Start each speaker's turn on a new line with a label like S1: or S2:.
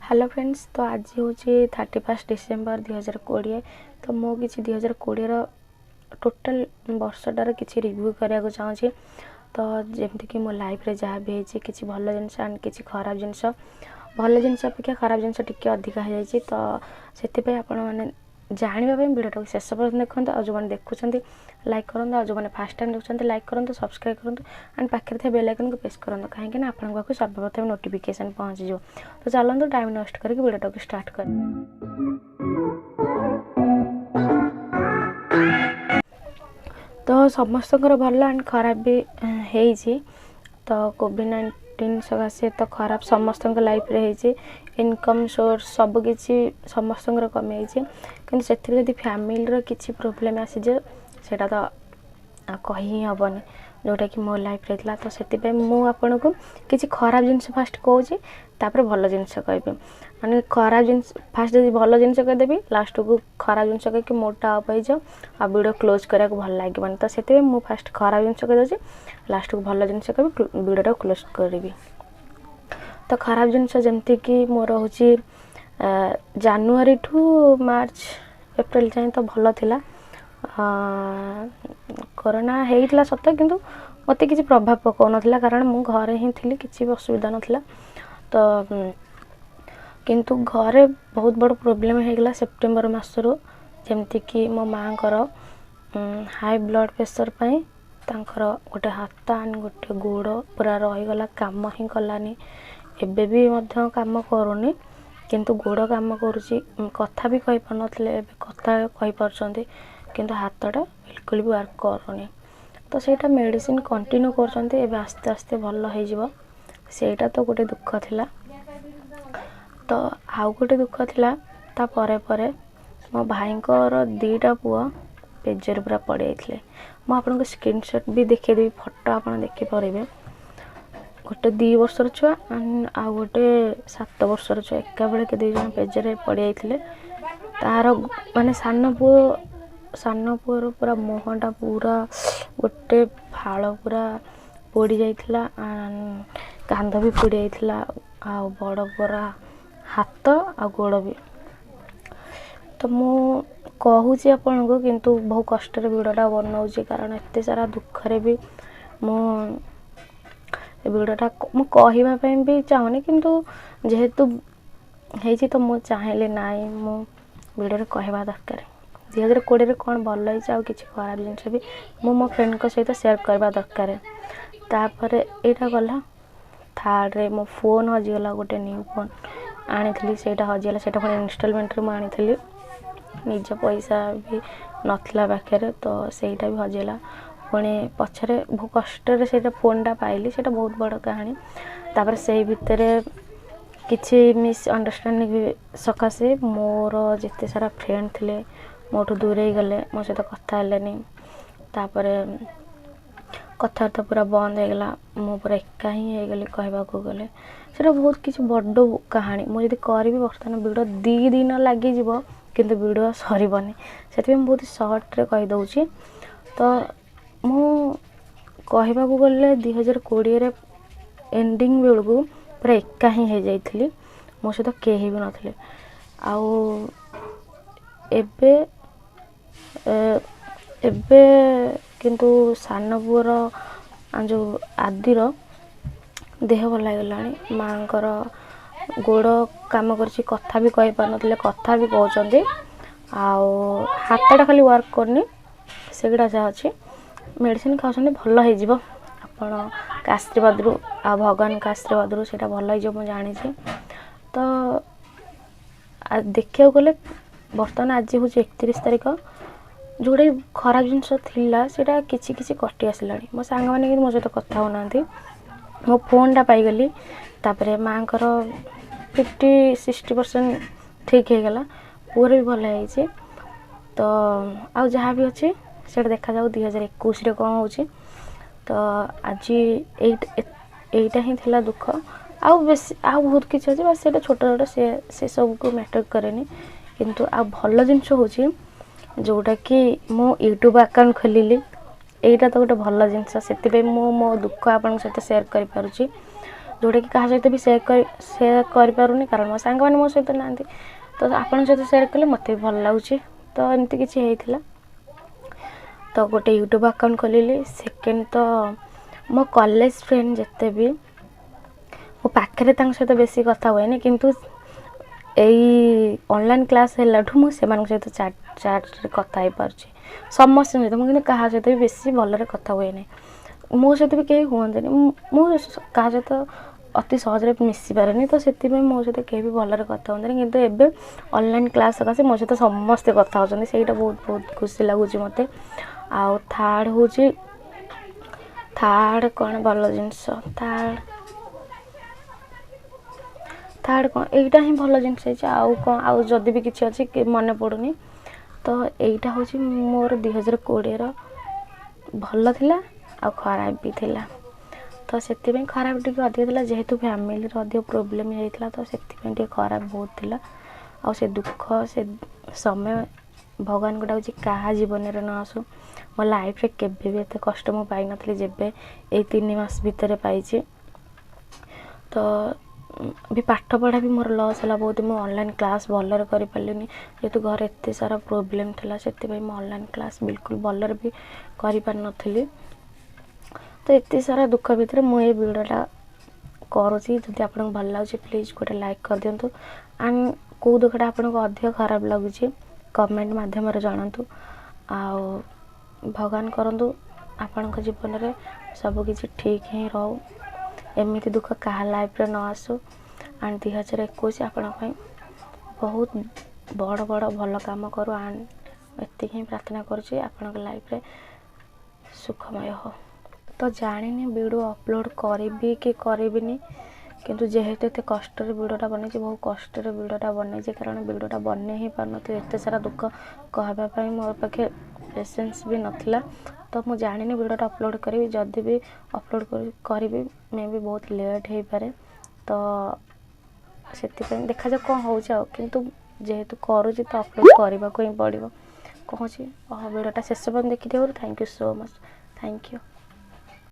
S1: Hello friends, तो आज हूँ 31 डिसेम्बर 2020। तो मु कि 2020 टोटाल वर्षटार किसी रिव्यू कराया चाहूँगी। तो जमीक मो लाइफ रे जहाँ भी होती किसी भल जिनस एंड किसी खराब जिनस भल जिनस अपेक्षा खराब जिनस टी अधिका हो जाए। तो से आपण मैंने जानवाई भिडियो शेष पर्यटन देखते और जो मैंने देखुं लाइक करूँ और जो मैंने फास्ट टाइम देखते लाइक करूँ सब्सक्राइब करूँ एंड पाखे थे बेल आइकन को प्रेस करूँ कहीं आपण पाक सर्वप्रथम नोटिफिकेशन पहुँची। तो चलते टाइम नस्ट करके भिडियो को स्टार्ट कर। तो समस्त भल एंड खराब भी है। तो कोविड-19 सकाशे तो खराब समस्त लाइफ रे है। इनकम सोर्स सबकि समस्त कमी कि से फैमिली किसी प्रोब्लेम आसी सेटा तो कही हेनी जोटा कि मो लाइफ रे था। तो से मुझे को किसी खराब जिनस फास्ट कहूँ तापर भल जिनस कह माने खराब जिनस फास्ट जब भल जिनस कहीदेवी लास्ट को खराब जिनस कह मोटा अप हो जाओ आ वीडियो क्लोज करा भल लगे। तो से मुझे फास्ट खराब जिनस कहीदे लास्ट को भल जिनस कह वीडियो क्लोज करी। तो खराब जिनस जमती कि मोर हूँ जनवरी ठू मार्च एप्रिल जाए तो भल थिला। कोरोना होता सत किंतु मत किसी प्रभाव पकाउ ना कारण मु घरे ही थी किसी भी असुविधा नाला। तो किंतु घरे बहुत बड़ प्रोब्लेम होगा सेप्टेम्बर मसरू जमती कि मो माँ हाई ब्लड प्रेशर पाई गोटे हाथ एंड गोटे गोड़ पूरा रहीगला काम ही कलानी। एबे भी मध्य काम करूनी किंतु गोड़ काम करुच्ची कथा भी कही पारे कथा कही पार्टी किंतु हाथटा बिल्कुल भी वर्क करूनी। तो सेटा मेडिसिन कंटिन्यू कर आस्ते आस्ते भल हो सेटा तो गोटे दुख थिला। तो आउ गोटे दुख थिला ता परे परे मो भाईंकर दीटा पुआ पेजर पूरा पड़ जाते। मुझे आपको स्क्रीनशॉट भी देखेदेवी फोटो आप देखिपारे। गोटे 2 वर्षर छुआ आउ गोटे 7 वर्षर छुआ एका बेले के 2 जन पेजर पड़ जाते। तार माने सानो पुअर पूरा मुहटा पूरा गोटे फाड़ पूरा पोड़ी जाइथिला कांध भी पोड़ी जाइथिला आ बड़ पूरा हाथ आ गोड़ भी। तो मु कहूँ आपण को किंतु बहुत कष्ट भिडियोटा बनाऊँगी कारण एत सारा दुखरे भी मु भिडियोटा मु कहवाई भी चाहूनी किंतु जेहेतु है तो मु चाहिए ना मु भिडियो कहवा दरकार 2020 कौन भल हो कि खराब जिनस भी मो फ्रेंड को सहित सेयार करवा दरकार। तापर यहाँ गला थर्ड रे मो फोन हजिगला गोटे न्यू फोन आनी से हजिगला से इनस्टॉलमेंट रे आनी निज पैसा भी नथला पाखे। तो सेटा भी हजिगला पुणी पछरे बहुत कष्ट से फोनटा पाइली से बहुत बड़ कहानी। तापर से भितर किसी मिसअंडरस्टैंडिंग भी सकाशे मोर जिते सारा फ्रेंड थे मोठू दूर ही गले मो सहित कथा हेलेनी। तापर कथबार्ता पूरा बंद होगला मु पूरा एका ही होगली कहवाक गले से बहुत किसी बड़ कहानी मुझे करी बर्तमान वीडियो 2 दिन लगे किंतु वीडियो सरबनी से बहुत सर्ट रे कहीदे। तो मु कहवाक गले 2020 एंडिंग बेलू पूरा एका ही हो जाइली मो सहित कहीं भी नथिले। आउ एबे एबे किंतु सान पुअर जो आदिर देह भल लगला माँ गोड़ काम कर कथा भी कही पार ना कथा भी कहते हाथटा खाली वर्क करनी सेगुड़ा जहाँ अच्छी मेडिसिन खाऊँ भल हो आशीर्वाद रु आ भगवान का आशीर्वाद रु सेटा भल हो मुझे जानी। तो देखा गले बर्तमान आज हूँ 31 तारीख जोड़ा खराब जिनस थिला किसी किसी कटि आसला मो सांग मैंने मो सहित कथा होना मो फोनटा पाईगली। तापर माँ 50-60% ठीक हो गला पुअर भी भल हो। तो आउ जहाँ भी अच्छे से देखा जाऊ 2021 रे कौन हो। तो आज एटा ही थिला दुख आउ बेस आउ बहुत किसी अच्छे बस से छोट छोट से सब को मैटर करेनि किंतु आ भल जिनस हूँ जोटा कि मो यूट्यूब अकाउंट खोलिली एटा तो गोटे भल जिनस से मो दुख आप सहित सेयार कर पारुछि। जोटा कि क्या सहित भी सेयार कर कारण मो सांग मैंने मो सहित ना तो आपन सहित सेयार कले मत भी भल लगुच तो एमती किसी होता तो गोटे यूट्यूब अकाउंट खोलिली सेकेंड तो मो कॉलेज फ्रेंड जिते भी मो पाखे सहित बेसी कथा हुए किंतु यही ऑनलाइन क्लास है मुझे सहित चाट कथा हो पार्छ समस्त सहित मुझे क्या सहित भी बेसी भलरे कथा हुए नहीं मो सहित भी कहीं हमें मुझे क्या सहित अति सहज मिसी पारे तो से मो सहित कहीं भी भलरे कथा हमें कितु एवं ऑनलाइन क्लास सकाशे मो सहित समस्ते कथा होती से बहुत बहुत खुशी लगुच मत आउ थर्ड हूँ थर्ड कौन भल जिनस थर्ड कौन यहीटा ही भल जिनस आउ कौन आउ जदि भी किसी अच्छी मन पड़ूनी तो यहीटा हूँ मोर 2020 भल थिला आ खराब भी थिला तो से खराब टी अधिक था जेहेतु फैमिली अधिक प्रोब्लेम होता तो से खराब बहुत थिला आ से दुख से समय भगवान को डाकुची क्या जीवन में न आसू मो लाइफ रे केबे भी एत कष्ट मु पाई नथली जेबे ए 3 मास भितर पाइछि तो भी पाठ पढ़ा भी मोर लॉस है बहुत मुझे ऑनलाइन क्लास भलरे कर पार्लिनी जेहेतु घर एत सारा प्रोब्लेम थिला से मो ऑनलाइन क्लास बिल्कुल भलरे भी कर पार नथली तो एत सारा दुख भितर मुझे वीडियोटा करुँची जदि आपको भल लगे प्लीज गोटे लाइक कर दिंतु एंड कौ दुखटा आपको अधिक खराब लगुच कमेंट मध्यम जनातु आउ भगवान करंतु आपण जीवन में सबकि ठीक ही रो एमती दुख क्या लाइफ रे न आसू एंड 2021 आपण बहुत बड़ बड़ भल काम करूँ एंड एति ही प्रार्थना करुँची आपण लाइफ रे सुखमय हो तो जानी वीडियो अपलोड करी कि करिबिनी किंतु जेहेतु एत कष्ट वीडियोटा बनई बहुत कष्ट वीडियोटा बनई कारण वीडियोटा बन ही पार एत सारा दुख कहवाई मोर पाखे पेसेंस भी नथिला तो मुझे जानी वीडियोटा अपलोड करी जदि भी अपलोड करी मे भी बहुत लेट हो पारे तो से देखा जाए कौन हो किंतु जेहेतु करुँच तो अपलोड करने को ही पड़ो कहूँ वीडियोटा शेष पर्यटन देखी thank you so much thank you.